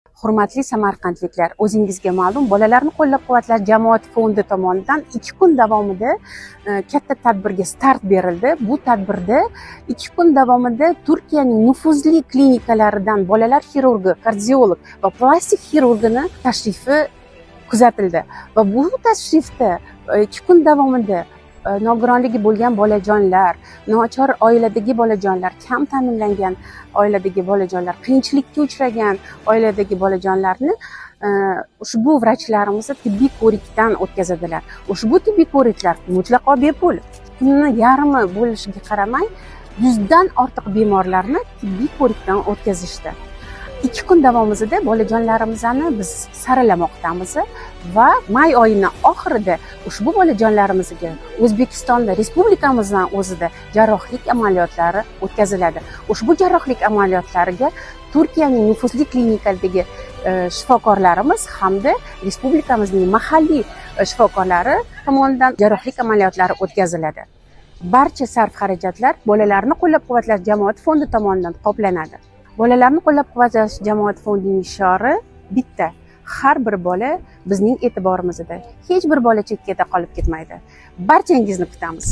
Hurmatli samarqandliklar, o'zingizga ma'lum, bolalarni qo'llab-quvvatlash jamoat fondi tomonidan 2 kun davomida katta tadbirga start berildi. Bu tadbirda 2 kun davomida Turkiyaning nufuzli klinikalaridan bolalar xirurgi, kardiolog va plastik xirurgini tashrifi kuzatildi va bu tashrifda 2 kun davomida nogironligi bo'lgan bolajonlar, nochor oiladagi bolajonlar, kam ta'minlangan oiladagi bolajonlar, qiyinchilikka uchragan oiladagi bolajonlarni ushbu vrachlarimiz tibbiy ko'rikdan o'tkazadilar. Ushbu tibbiy ko'riklar mutlaqo bepul. Kunni yarmi bo'lishiga qaramay, 100 dan ortiq bemorlarni tibbiy ko'rikdan o'tkazishdi. 2 kun davomida bolajonlarimizni biz saralamoqdamiz va may oyining oxirida ushbu bolajonlarimizga O'zbekistonda, respublikamizning o'zida jarrohlik amaliyotlari o'tkaziladi. Ushbu jarrohlik amaliyotlariga Turkiyaning nufuzli klinikadagi shifokorlarimiz hamda respublikamizning mahalliy shifokorlari tomonidan jarrohlik amaliyotlari o'tkaziladi. Barcha sarf-xarajatlar bolalarni qo'llab-quvvatlash jamoat fondi tomonidan qoplanadi. Bolalarni qo'llab-quvvatlash jamoat fondining shiori bitta: har bir bola bizning e'tiborimizda. Hech bir bola chekkada qolib ketmaydi. Barchangizni kutamiz.